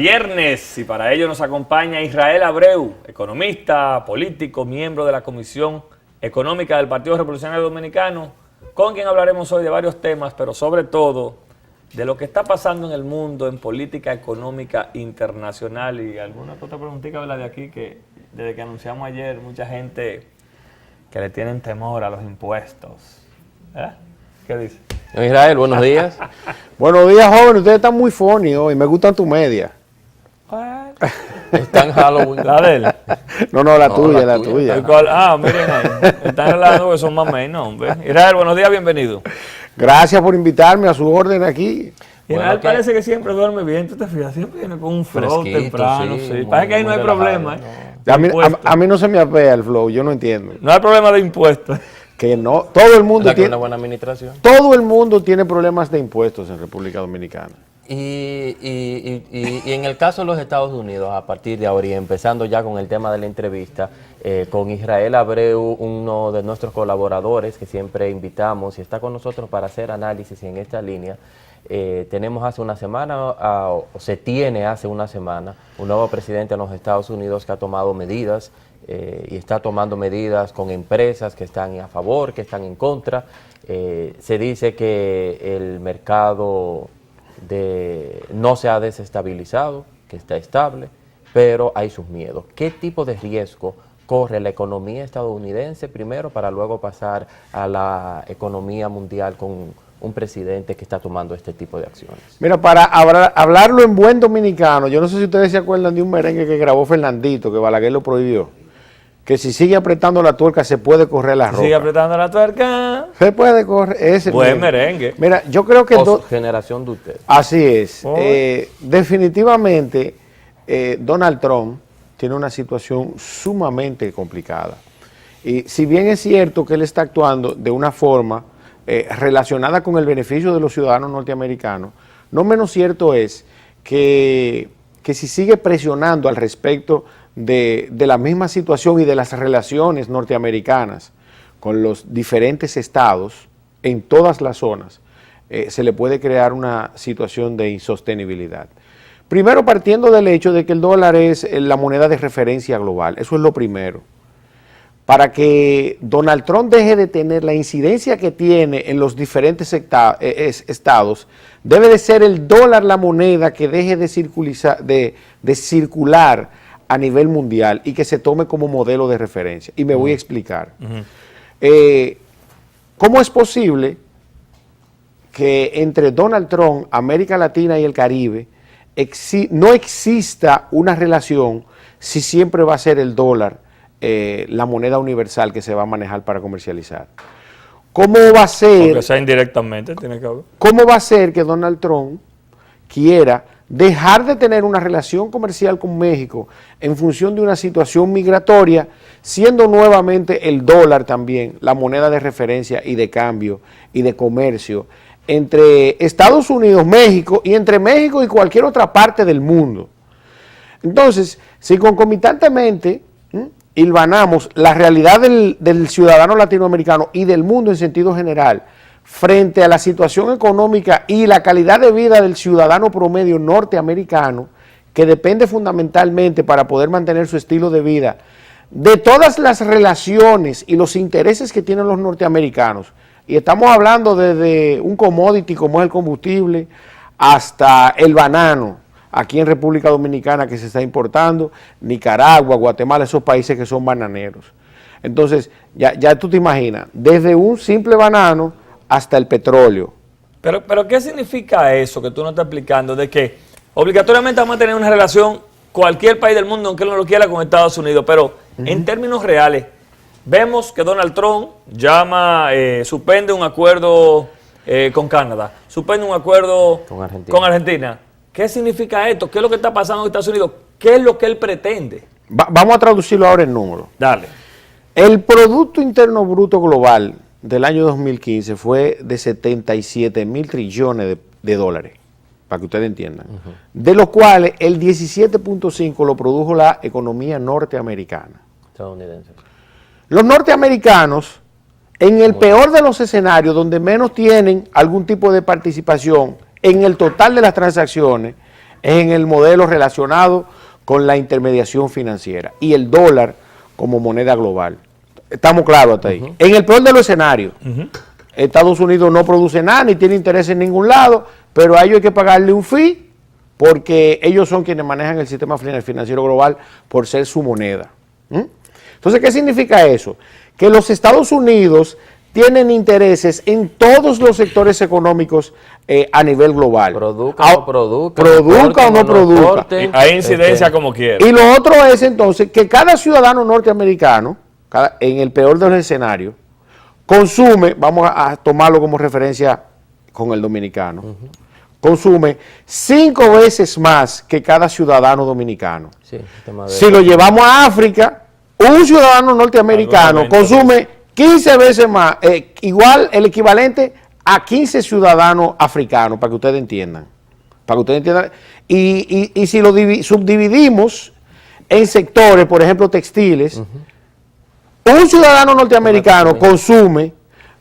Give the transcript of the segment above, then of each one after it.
viernes, y para ello nos acompaña Israel Abreu, economista, político, miembro de la Comisión Económica del Partido Revolucionario Dominicano, con quien hablaremos hoy de varios temas, pero sobre todo de lo que está pasando en el mundo en política económica internacional. Y alguna otra preguntita de aquí, que desde que anunciamos ayer, mucha gente que le tienen temor a los impuestos. ¿Qué dice? Israel, buenos días. Buenos días, joven. Ustedes están muy funny hoy. Me gustan tus medias. Está en Halloween. ¿La de él? No, la tuya, la tuya. Miren ahí. Están hablando que son más menos, hombre. Israel, buenos días, bienvenido. Gracias por invitarme, a su orden aquí. Israel parece que siempre duerme bien, tú te fijas, siempre viene con un flow temprano. Sí. Parece que ahí no hay problema. A mí no se me apea el flow, yo no entiendo. No hay problema de impuestos. Que no, todo el mundo tiene una buena administración. Todo el mundo tiene problemas de impuestos en República Dominicana. Y en el caso de los Estados Unidos, a partir de ahora y empezando ya con el tema de la entrevista, con Israel Abreu, uno de nuestros colaboradores que siempre invitamos y está con nosotros para hacer análisis en esta línea, tenemos hace una semana, o se tiene hace una semana, un nuevo presidente en los Estados Unidos que ha tomado medidas y está tomando medidas con empresas que están a favor, que están en contra. Se dice que el mercado no se ha desestabilizado, que está estable, pero hay sus miedos. ¿Qué tipo de riesgo corre la economía estadounidense primero para luego pasar a la economía mundial con un presidente que está tomando este tipo de acciones? Mira, para hablarlo en buen dominicano, yo no sé si ustedes se acuerdan de un merengue que grabó Fernandito, que Balaguer lo prohibió. Que si sigue apretando la tuerca se puede correr la ropa. Sigue apretando la tuerca. Se puede correr. Ese buen merengue. Mira, yo creo que... generación de usted. Así es. Definitivamente, Donald Trump tiene una situación sumamente complicada. Y si bien es cierto que él está actuando de una forma relacionada con el beneficio de los ciudadanos norteamericanos, no menos cierto es que si sigue presionando al respecto de la misma situación y de las relaciones norteamericanas con los diferentes estados en todas las zonas, se le puede crear una situación de insostenibilidad. Primero, partiendo del hecho de que el dólar es la moneda de referencia global, eso es lo primero. Para que Donald Trump deje de tener la incidencia que tiene en los diferentes estados, debe de ser el dólar la moneda que deje de circular a nivel mundial y que se tome como modelo de referencia. Y me voy a explicar. ¿Cómo es posible que entre Donald Trump, América Latina y el Caribe no exista una relación si siempre va a ser el dólar la moneda universal que se va a manejar para comercializar? ¿Cómo va a ser? Aunque sea indirectamente, tiene que haber. ¿Cómo va a ser que Donald Trump quiera dejar de tener una relación comercial con México en función de una situación migratoria, siendo nuevamente el dólar también la moneda de referencia y de cambio y de comercio entre Estados Unidos, México y entre México y cualquier otra parte del mundo? Entonces, si concomitantemente hilvanamos la realidad del ciudadano latinoamericano y del mundo en sentido general frente a la situación económica y la calidad de vida del ciudadano promedio norteamericano, que depende fundamentalmente para poder mantener su estilo de vida, de todas las relaciones y los intereses que tienen los norteamericanos, y estamos hablando desde un commodity como es el combustible, hasta el banano, aquí en República Dominicana que se está importando, Nicaragua, Guatemala, esos países que son bananeros. Entonces, ya tú te imaginas, desde un simple banano hasta el petróleo. Pero ¿qué significa eso que tú no estás explicando? De que obligatoriamente vamos a tener una relación, cualquier país del mundo, aunque él no lo quiera, con Estados Unidos, pero en términos reales, vemos que Donald Trump suspende un acuerdo con Canadá, suspende un acuerdo con Argentina. ¿Qué significa esto? ¿Qué es lo que está pasando en Estados Unidos? ¿Qué es lo que él pretende? Vamos a traducirlo ahora en números. Dale. El Producto Interno Bruto Global del año 2015 fue de 77 mil trillones de dólares, para que ustedes entiendan, de los cuales el 17.5 lo produjo la economía norteamericana. Estadounidense. Los norteamericanos, en el peor de los escenarios, donde menos tienen algún tipo de participación en el total de las transacciones, es en el modelo relacionado con la intermediación financiera y el dólar como moneda global. Estamos claros hasta ahí. En el peor de los escenarios, Estados Unidos no produce nada ni tiene interés en ningún lado, pero a ellos hay que pagarle un fee porque ellos son quienes manejan el sistema financiero global por ser su moneda. Entonces, ¿qué significa eso? Que los Estados Unidos tienen intereses en todos los sectores económicos a nivel global. Produzca o produzca. Produzca o no produzca. Hay incidencia como quiera. Y lo otro es entonces que cada ciudadano norteamericano, en el peor de los escenarios, consume, vamos a tomarlo como referencia con el dominicano, consume 5 veces más que cada ciudadano dominicano. Sí, si lo llevamos a África, un ciudadano norteamericano consume 15 veces más, igual el equivalente a 15 ciudadanos africanos, para que ustedes entiendan. Y si lo subdividimos en sectores, por ejemplo, textiles, un ciudadano norteamericano consume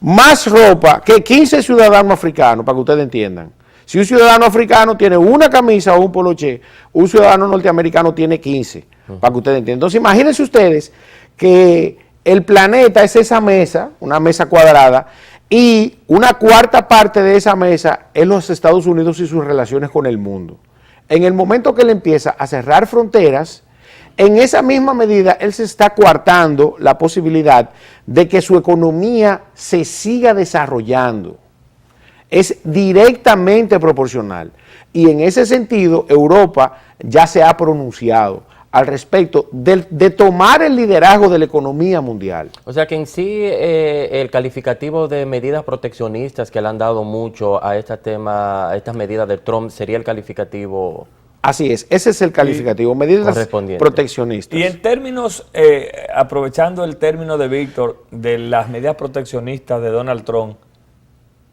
más ropa que 15 ciudadanos africanos, para que ustedes entiendan. Si un ciudadano africano tiene una camisa o un poloché, un ciudadano norteamericano tiene 15, para que ustedes entiendan. Entonces, imagínense ustedes que el planeta es esa mesa, una mesa cuadrada, y una cuarta parte de esa mesa es los Estados Unidos y sus relaciones con el mundo. En el momento que él empieza a cerrar fronteras, en esa misma medida él se está coartando la posibilidad de que su economía se siga desarrollando. Es directamente proporcional. Y en ese sentido, Europa ya se ha pronunciado al respecto de tomar el liderazgo de la economía mundial. O sea que en sí el calificativo de medidas proteccionistas que le han dado mucho a este tema, a estas medidas de Trump, sería el calificativo. Así es, ese es el calificativo, medidas proteccionistas. Y en términos, aprovechando el término de Víctor, de las medidas proteccionistas de Donald Trump,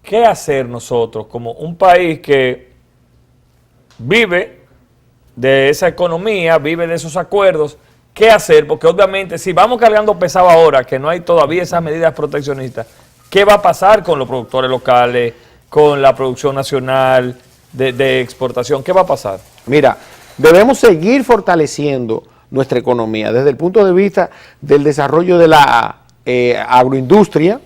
¿qué hacer nosotros como un país que vive de esa economía, vive de esos acuerdos? ¿Qué hacer? Porque obviamente si vamos cargando pesado ahora, que no hay todavía esas medidas proteccionistas, ¿qué va a pasar con los productores locales, con la producción nacional de exportación? ¿Qué va a pasar? Mira, debemos seguir fortaleciendo nuestra economía desde el punto de vista del desarrollo de la agroindustria,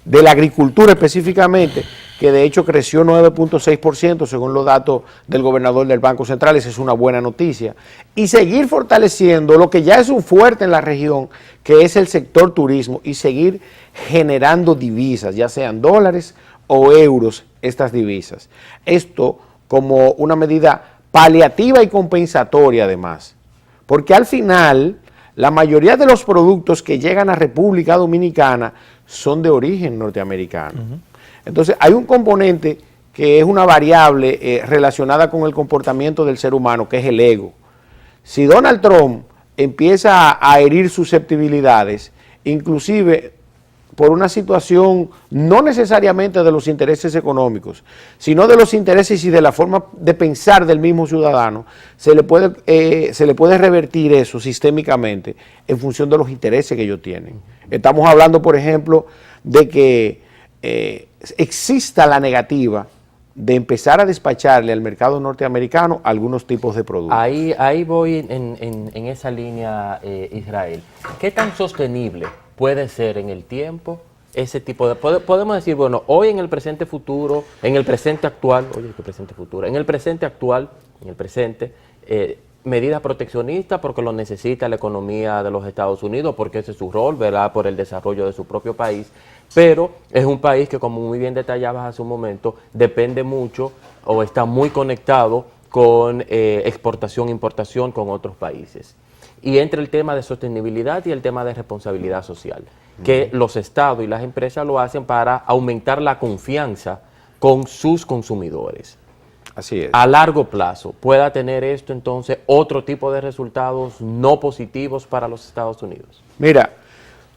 de la agricultura específicamente, que de hecho creció 9.6% según los datos del gobernador del Banco Central. Esa es una buena noticia. Y seguir fortaleciendo lo que ya es un fuerte en la región, que es el sector turismo, y seguir generando divisas, ya sean dólares o euros, estas divisas. Esto como una medida paliativa y compensatoria además, porque al final la mayoría de los productos que llegan a República Dominicana son de origen norteamericano. Entonces hay un componente que es una variable relacionada con el comportamiento del ser humano, que es el ego. Si Donald Trump empieza a herir susceptibilidades, inclusive por una situación no necesariamente de los intereses económicos, sino de los intereses y de la forma de pensar del mismo ciudadano, se le puede revertir eso sistémicamente en función de los intereses que ellos tienen. Estamos hablando, por ejemplo, de que exista la negativa de empezar a despacharle al mercado norteamericano algunos tipos de productos. Ahí voy en esa línea, Israel. ¿Qué tan sostenible puede ser en el tiempo ese tipo de... Podemos decir, bueno, hoy en el presente futuro, en el presente actual, medidas proteccionistas porque lo necesita la economía de los Estados Unidos, porque ese es su rol, ¿verdad?, por el desarrollo de su propio país, pero es un país que, como muy bien detallabas hace un momento, depende mucho o está muy conectado con exportación e importación con otros países. Y entre el tema de sostenibilidad y el tema de responsabilidad social, que los estados y las empresas lo hacen para aumentar la confianza con sus consumidores. Así es. A largo plazo, ¿pueda tener esto entonces otro tipo de resultados no positivos para los Estados Unidos? Mira,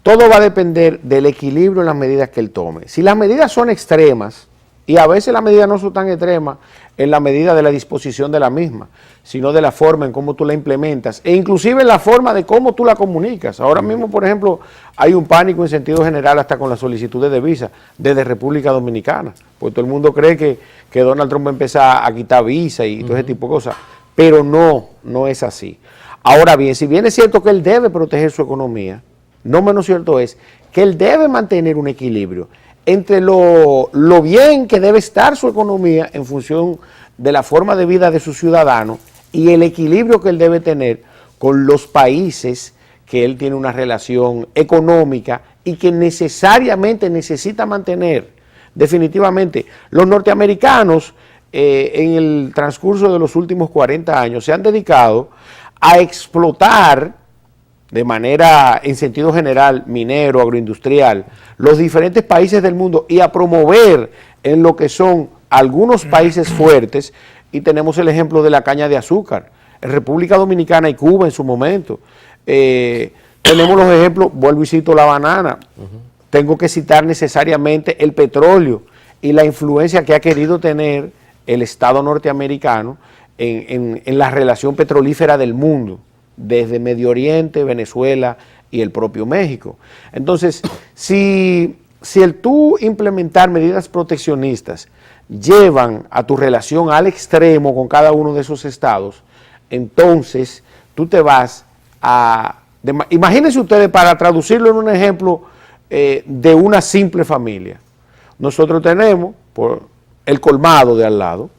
todo va a depender del equilibrio en las medidas que él tome. Si las medidas son extremas, y a veces las medidas no son tan extremas en la medida de la disposición de la misma, sino de la forma en cómo tú la implementas, e inclusive en la forma de cómo tú la comunicas. Ahora mismo, por ejemplo, hay un pánico en sentido general hasta con las solicitudes de visa desde República Dominicana, porque todo el mundo cree que Donald Trump va a empezar a quitar visa y todo ese tipo de cosas. pero no es así. Ahora bien, si bien es cierto que él debe proteger su economía, no menos cierto es que él debe mantener un equilibrio entre lo bien que debe estar su economía en función de la forma de vida de sus ciudadanos y el equilibrio que él debe tener con los países que él tiene una relación económica y que necesariamente necesita mantener. Definitivamente, los norteamericanos en el transcurso de los últimos 40 años se han dedicado a explotar de manera, en sentido general, minero, agroindustrial, los diferentes países del mundo y a promover en lo que son algunos países fuertes, y tenemos el ejemplo de la caña de azúcar, República Dominicana y Cuba en su momento. Tenemos los ejemplos, vuelvo y cito la banana, tengo que citar necesariamente el petróleo y la influencia que ha querido tener el Estado norteamericano en la relación petrolífera del mundo, desde Medio Oriente, Venezuela y el propio México. Entonces, si el tú implementar medidas proteccionistas llevan a tu relación al extremo con cada uno de esos estados, entonces tú te vas a... imagínense ustedes, para traducirlo en un ejemplo de una simple familia. Nosotros tenemos por el colmado de al lado.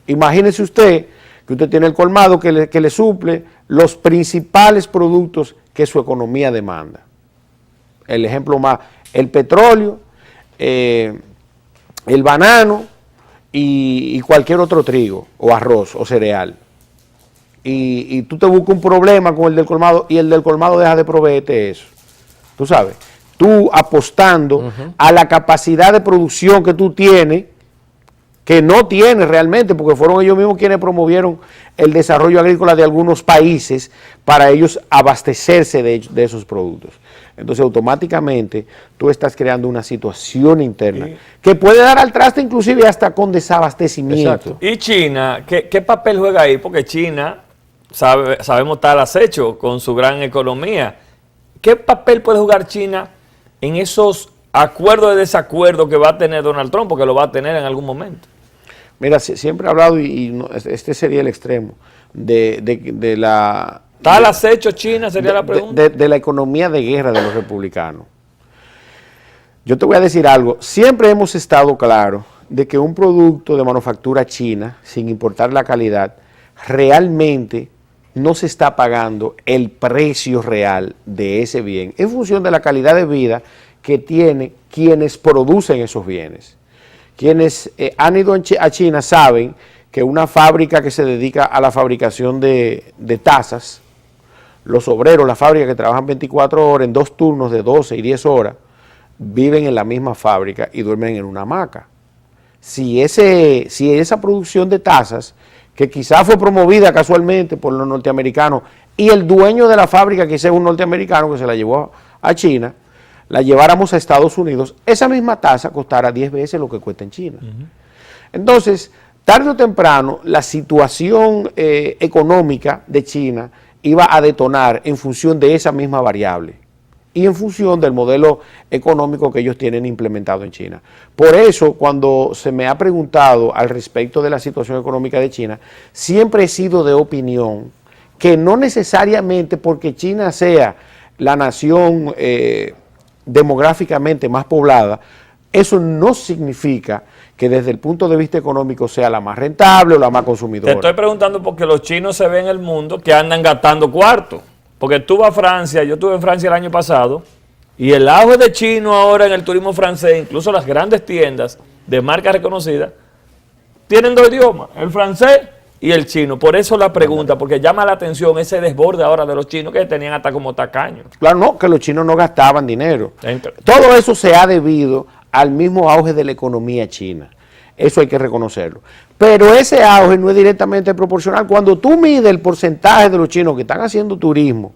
Imagínese usted que usted tiene el colmado que le suple los principales productos que su economía demanda. El ejemplo más, el petróleo, el banano y cualquier otro trigo o arroz o cereal. Y tú te buscas un problema con el del colmado y el del colmado deja de proveerte eso. Tú sabes, tú apostando a la capacidad de producción que tú tienes, que no tienes realmente, porque fueron ellos mismos quienes promovieron el desarrollo agrícola de algunos países para ellos abastecerse de esos productos. Entonces, automáticamente, tú estás creando una situación interna que puede dar al traste inclusive hasta con desabastecimiento. Exacto. ¿Y China? ¿Qué papel juega ahí? Porque China, sabemos, está al acecho con su gran economía. ¿Qué papel puede jugar China en esos acuerdos de desacuerdo que va a tener Donald Trump? Porque lo va a tener en algún momento. Mira, siempre he hablado, este sería el extremo, de la... ¿Está al acecho China? Sería la pregunta. De la economía de guerra de los republicanos. Yo te voy a decir algo, siempre hemos estado claros de que un producto de manufactura china, sin importar la calidad, realmente no se está pagando el precio real de ese bien en función de la calidad de vida que tienen quienes producen esos bienes. Quienes han ido a China saben que una fábrica que se dedica a la fabricación de tazas, los obreros, la fábrica que trabajan 24 horas en 2 turnos de 12 y 10 horas, viven en la misma fábrica y duermen en una hamaca. Si esa producción de tazas, que quizás fue promovida casualmente por los norteamericanos, y el dueño de la fábrica, que es un norteamericano que se la llevó a China, la lleváramos a Estados Unidos, esa misma tasa costara 10 veces lo que cuesta en China. Entonces, tarde o temprano, la situación económica de China iba a detonar en función de esa misma variable y en función del modelo económico que ellos tienen implementado en China. Por eso, cuando se me ha preguntado al respecto de la situación económica de China, siempre he sido de opinión que no necesariamente porque China sea la nación demográficamente más poblada, eso no significa que desde el punto de vista económico sea la más rentable o la más consumidora. Te estoy preguntando porque los chinos se ven en el mundo que andan gastando cuarto. Porque tú vas a Francia, yo estuve en Francia el año pasado, y el auge de chino ahora en el turismo francés, incluso las grandes tiendas de marcas reconocidas, tienen 2 idiomas, el francés y el chino. Por eso la pregunta, porque llama la atención ese desborde ahora de los chinos que tenían hasta como tacaños. Claro, no, que los chinos no gastaban dinero. Todo eso se ha debido al mismo auge de la economía china. Eso hay que reconocerlo. Pero ese auge no es directamente proporcional. Cuando tú mides el porcentaje de los chinos que están haciendo turismo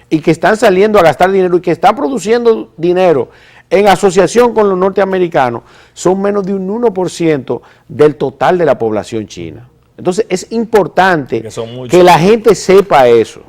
y que están saliendo a gastar dinero y que están produciendo dinero en asociación con los norteamericanos, son menos de un 1% del total de la población china. Entonces es importante que la gente sepa eso.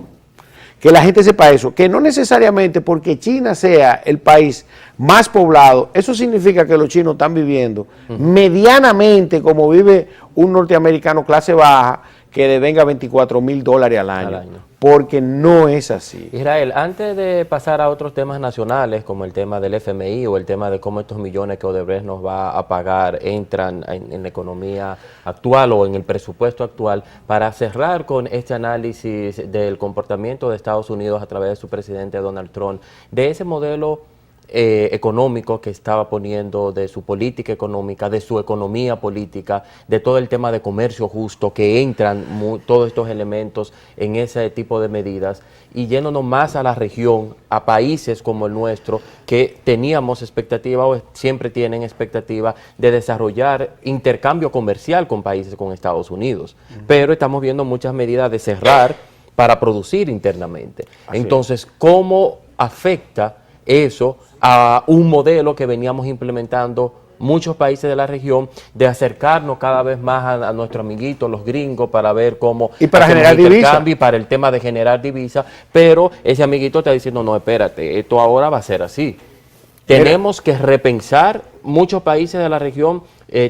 Que la gente sepa eso, que no necesariamente porque China sea el país más poblado, eso significa que los chinos están viviendo medianamente como vive un norteamericano clase baja, que devenga $24,000 al año, porque no es así. Israel, antes de pasar a otros temas nacionales, como el tema del FMI o el tema de cómo estos millones que Odebrecht nos va a pagar entran en la economía actual o en el presupuesto actual, para cerrar con este análisis del comportamiento de Estados Unidos a través de su presidente Donald Trump, de ese modelo económico que estaba poniendo, de su política económica, de su economía política, de todo el tema de comercio justo, que entran todos estos elementos en ese tipo de medidas, y yéndonos más a la región, a países como el nuestro, que teníamos expectativa o siempre tienen expectativa de desarrollar intercambio comercial con países, con Estados Unidos. Pero estamos viendo muchas medidas de cerrar para producir internamente. Entonces, ¿cómo afecta eso a un modelo que veníamos implementando muchos países de la región, de acercarnos cada vez más a nuestros amiguitos, los gringos, para ver cómo y para generar divisa, y para el tema de generar divisa, pero ese amiguito está diciendo, no, espérate, esto ahora va a ser así. Tenemos que repensar, muchos países de la región,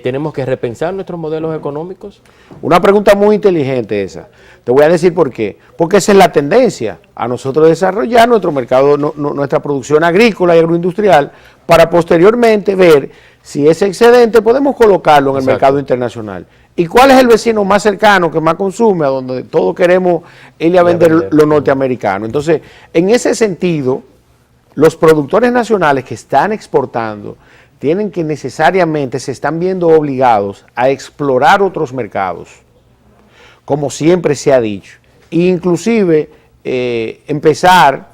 tenemos que repensar nuestros modelos económicos. Una pregunta muy inteligente esa. Te voy a decir por qué. Porque esa es la tendencia, a nosotros desarrollar nuestro mercado, nuestra producción agrícola y agroindustrial, para posteriormente ver si ese excedente podemos colocarlo en el mercado internacional. ¿Y cuál es el vecino más cercano que más consume, a donde todos queremos irle a vender lo norteamericano? Entonces, en ese sentido, los productores nacionales que están exportando tienen que necesariamente, se están viendo obligados a explorar otros mercados, como siempre se ha dicho, e inclusive empezar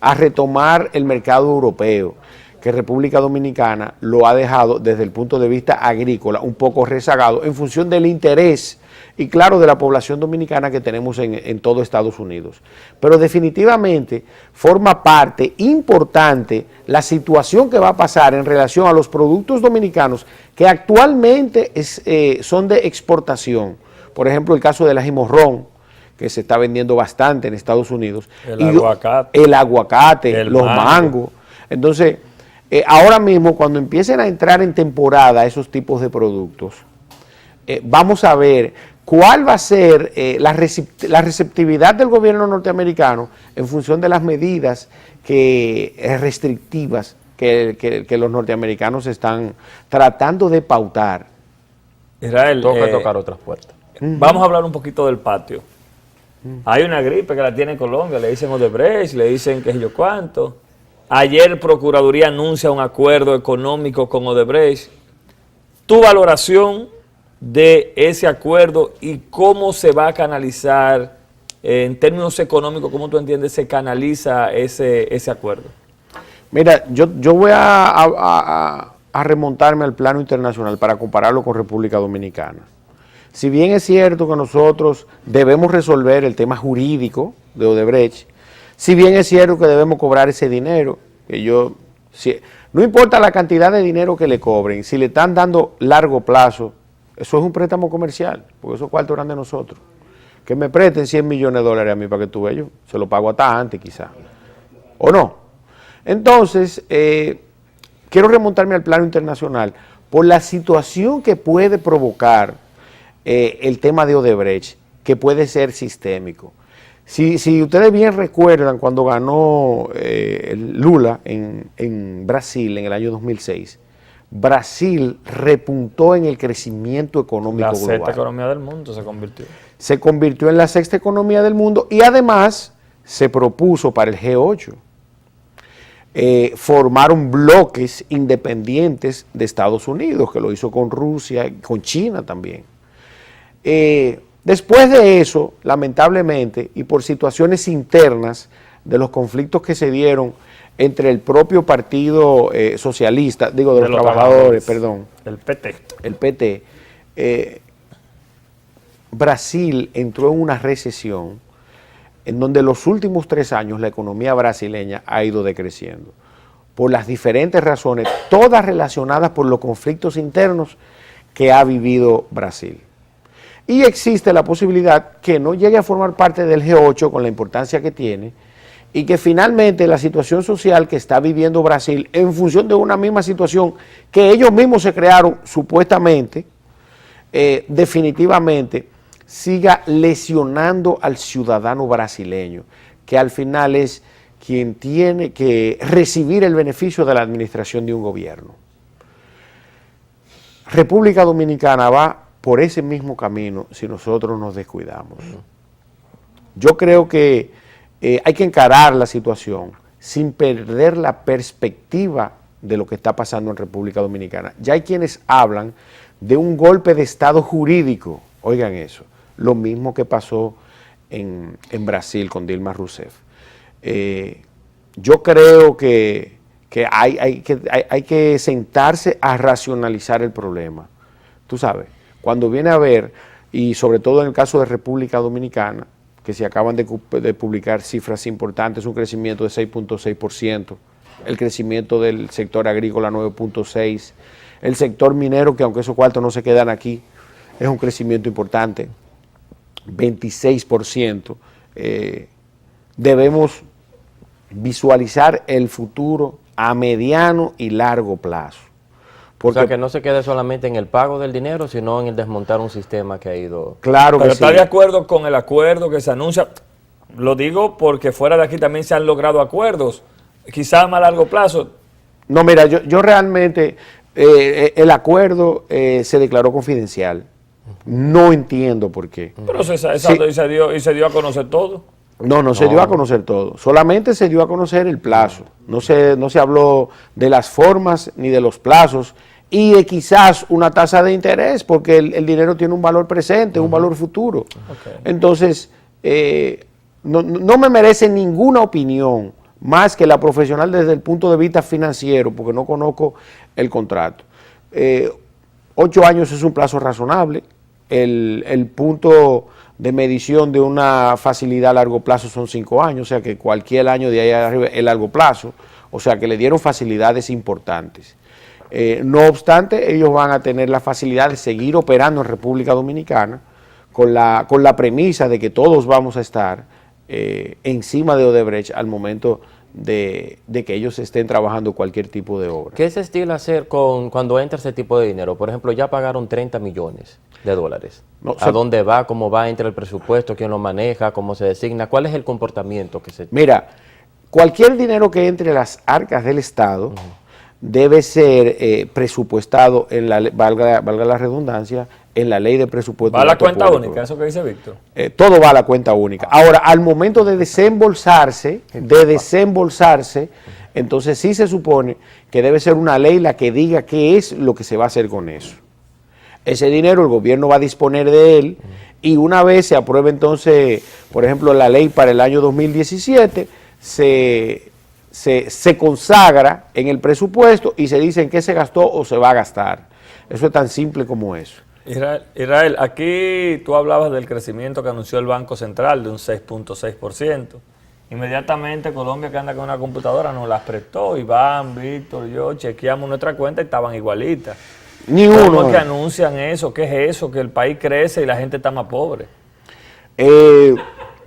a retomar el mercado europeo, que República Dominicana lo ha dejado desde el punto de vista agrícola un poco rezagado en función del interés y claro de la población dominicana que tenemos en todo Estados Unidos. Pero definitivamente forma parte importante la situación que va a pasar en relación a los productos dominicanos que actualmente son de exportación. Por ejemplo, el caso del ají morrón, que se está vendiendo bastante en Estados Unidos. El aguacate, los mangos. Entonces, ahora mismo cuando empiecen a entrar en temporada esos tipos de productos, vamos a ver cuál va a ser la receptividad del gobierno norteamericano en función de las medidas restrictivas que los norteamericanos están tratando de pautar. Israel, toca tocar otras puertas. Vamos a hablar un poquito del patio. Hay una gripe que la tiene Colombia, le dicen Odebrecht, le dicen qué sé yo cuánto. Ayer Procuraduría anuncia un acuerdo económico con Odebrecht. Tu valoración de ese acuerdo y cómo se va a canalizar en términos económicos, cómo tú entiendes se canaliza ese acuerdo. Mira, yo voy a remontarme al plano internacional para compararlo con República Dominicana. Si bien es cierto que nosotros debemos resolver el tema jurídico de Odebrecht, si bien es cierto que debemos cobrar ese dinero, no importa la cantidad de dinero que le cobren, si le están dando largo plazo, eso es un préstamo comercial, porque esos cuartos eran de nosotros. Que me presten $100 millones a mí para que tú veas, yo se lo pago hasta antes quizás, ¿o no? Entonces, quiero remontarme al plano internacional por la situación que puede provocar el tema de Odebrecht, que puede ser sistémico. Si ustedes bien recuerdan cuando ganó Lula en Brasil en el año 2006, Brasil repuntó en el crecimiento económico global. La sexta economía del mundo se convirtió. Se convirtió en la sexta economía del mundo y además se propuso para el G8 formaron bloques independientes de Estados Unidos, que lo hizo con Rusia y con China también. Después de eso, lamentablemente, y por situaciones internas de los conflictos que se dieron entre el propio partido socialista, de los trabajadores, perdón. El PT. Brasil entró en una recesión en donde los últimos 3 años la economía brasileña ha ido decreciendo por las diferentes razones, todas relacionadas por los conflictos internos que ha vivido Brasil. Y existe la posibilidad que no llegue a formar parte del G8 con la importancia que tiene y que finalmente la situación social que está viviendo Brasil en función de una misma situación que ellos mismos se crearon supuestamente, definitivamente siga lesionando al ciudadano brasileño, que al final es quien tiene que recibir el beneficio de la administración de un gobierno. República Dominicana va por ese mismo camino si nosotros nos descuidamos. Yo creo que hay que encarar la situación sin perder la perspectiva de lo que está pasando en República Dominicana. Ya hay quienes hablan de un golpe de Estado jurídico, oigan eso, lo mismo que pasó en Brasil con Dilma Rousseff. Yo creo que hay que sentarse a racionalizar el problema. Tú sabes, cuando viene a ver, y sobre todo en el caso de República Dominicana, que se acaban de publicar cifras importantes, un crecimiento de 6.6%, el crecimiento del sector agrícola 9.6%, el sector minero, que aunque esos cuartos no se quedan aquí, es un crecimiento importante, 26%. Debemos visualizar el futuro a mediano y largo plazo. Porque, o sea, que no se quede solamente en el pago del dinero, sino en el desmontar un sistema que ha ido... Claro que Pero sí. ¿está de acuerdo con el acuerdo que se anuncia? Lo digo porque fuera de aquí también se han logrado acuerdos, quizás a más largo plazo. No, mira, yo realmente, el acuerdo se declaró confidencial. No entiendo por qué. Pero exacto, Sí. y se dio a conocer todo. No se dio a conocer todo, solamente se dio a conocer el plazo, no se habló de las formas ni de los plazos y de quizás una tasa de interés, porque el dinero tiene un valor presente, un valor futuro. Okay. Entonces, no me merece ninguna opinión más que la profesional desde el punto de vista financiero, porque no conozco el contrato. 8 años es un plazo razonable, el punto de medición de una facilidad a largo plazo son 5 años, o sea que cualquier año de ahí arriba es largo plazo, o sea que le dieron facilidades importantes. No obstante, ellos van a tener la facilidad de seguir operando en República Dominicana con la premisa de que todos vamos a estar encima de Odebrecht al momento de que ellos estén trabajando cualquier tipo de obra. ¿Qué se estila hacer cuando entra ese tipo de dinero? Por ejemplo, ya pagaron 30 millones de dólares. No, ¿A dónde va? ¿Cómo va? ¿Entra el presupuesto? ¿Quién lo maneja? ¿Cómo se designa? ¿Cuál es el comportamiento que se... Mira, cualquier dinero que entre a las arcas del Estado debe ser presupuestado, valga la redundancia, en la ley de presupuesto. ¿Va a la cuenta única, eso que dice Víctor? Todo va a la cuenta única. Ahora, al momento de desembolsarse, entonces sí se supone que debe ser una ley la que diga qué es lo que se va a hacer con eso. Ese dinero el gobierno va a disponer de él y una vez se apruebe entonces, por ejemplo, la ley para el año 2017, se consagra en el presupuesto y se dice en qué se gastó o se va a gastar. Eso es tan simple como eso. Israel, aquí tú hablabas del crecimiento que anunció el Banco Central de un 6.6%. Inmediatamente Colombia, que anda con una computadora, nos las prestó. Iván, Víctor, yo chequeamos nuestra cuenta y estaban igualitas. Ni ¿Cómo uno. es que anuncian eso? ¿Qué es eso? Que el país crece y la gente está más pobre.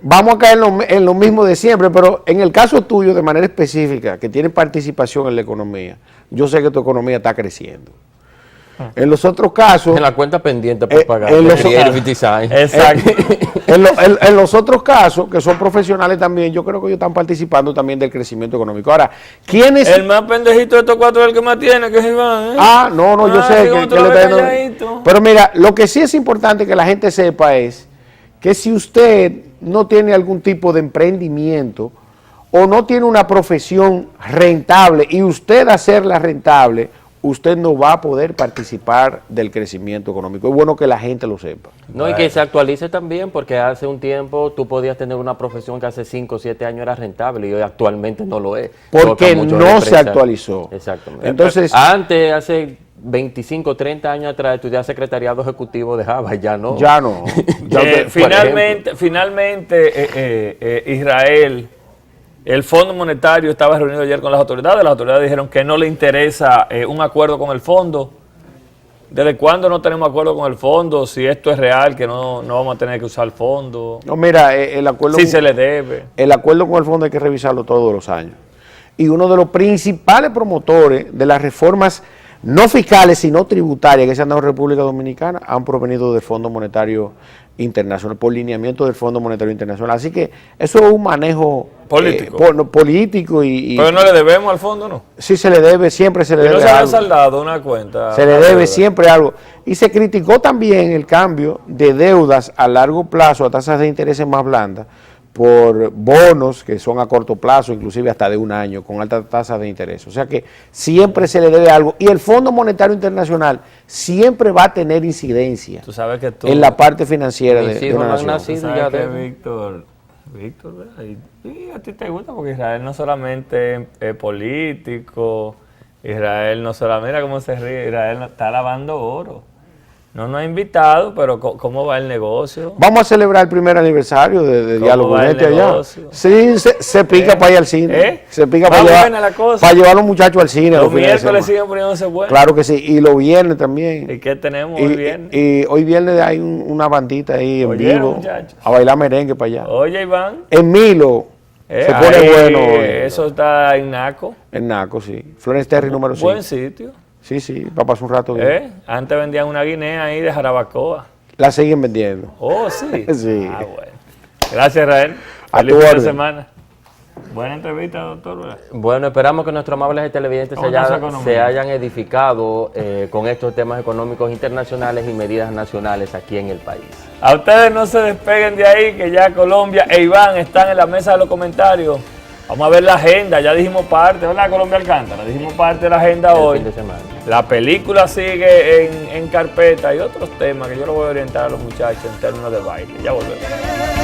Vamos a caer en lo mismo de siempre, pero en el caso tuyo, de manera específica, que tienes participación en la economía, yo sé que tu economía está creciendo. En los otros casos... En la cuenta pendiente por pagar. en los- Exacto. En los otros casos, que son profesionales también, yo creo que ellos están participando también del crecimiento económico. Ahora, ¿quiénes...? El más pendejito de estos cuatro es el que más tiene, que es Iván. No, yo sé digo, que tú le lo está ves dando- calladito. Pero mira, lo que sí es importante que la gente sepa es que si usted no tiene algún tipo de emprendimiento o no tiene una profesión rentable y usted hacerla rentable, usted no va a poder participar del crecimiento económico. Es bueno que la gente lo sepa. No, y que se actualice también, porque hace un tiempo tú podías tener una profesión que hace 5 o 7 años era rentable y hoy actualmente no lo es. Porque Toca mucho no la se empresa. actualizó. Exactamente. Entonces- antes, hace 25, 30 años atrás, estudiar secretariado ejecutivo de Java, ya no. Ya no. Ya usted- Finalmente, Israel, el Fondo Monetario estaba reunido ayer con las autoridades dijeron que no le interesa un acuerdo con el fondo. ¿Desde cuándo no tenemos acuerdo con el fondo? Si esto es real, que no vamos a tener que usar el fondo, No, mira, el acuerdo... si se le debe. El acuerdo con el fondo hay que revisarlo todos los años. Y uno de los principales promotores de las reformas no fiscales, sino tributarias que se han dado en República Dominicana, han provenido del Fondo Monetario Internacional, por lineamiento del Fondo Monetario Internacional. Así que eso es un manejo político. Político Pero no le debemos al fondo, ¿no? Sí se le debe, siempre se le debe no se algo. han saldado una cuenta. Se le debe siempre algo. Y se criticó también el cambio de deudas a largo plazo a tasas de intereses más blandas por bonos que son a corto plazo, inclusive hasta de un año, con altas tasas de interés. O sea que siempre se le debe algo. Y el Fondo Monetario Internacional siempre va a tener incidencia Tú sabes que tú, en la parte financiera Mis de hijos una no han nación. nacido. tú ya sabes que de- Víctor, ¿verdad? Y a ti te gusta porque Israel no solamente es político, Israel no solamente, mira cómo se ríe, Israel está lavando oro. No nos ha invitado, pero ¿cómo va el negocio? Vamos a celebrar el primer aniversario de ¿Cómo Diálogo va el Unete allá. negocio? Sí, se pica para ir al cine. Se pica Va para buena la cosa. llevar a los muchachos al cine. Los fines de miércoles semana. siguen poniéndose buenos. Claro que sí, y los viernes también. ¿Y qué tenemos hoy viernes? Y hoy viernes hay una bandita ahí en Oyeron, vivo muchachos. a bailar merengue para allá. Oye, Iván. En Milo se pone ahí, bueno hoy. Eso está en Naco. En Naco, sí. Florence Terry número 5. Buen sitio. Sí, sí, para pasar un rato bien. Antes vendían una guinea ahí de Jarabacoa. La siguen vendiendo. Oh, sí. Sí. Ah, bueno. Gracias, Israel. A Feliz tu fin de orden. semana. Buena entrevista, doctor, ¿verdad? Bueno, esperamos que nuestros amables televidentes ¿Cómo está su economía? se hayan edificado con estos temas económicos internacionales y medidas nacionales aquí en el país. A ustedes no se despeguen de ahí, que ya Colombia e Iván están en la mesa de los comentarios. Vamos a ver la agenda, ya dijimos parte, ¿verdad, Colombia Alcántara? Dijimos parte de la agenda El hoy. fin de semana. La película sigue en carpeta y otros temas que yo lo voy a orientar a los muchachos en términos de baile. Ya volvemos.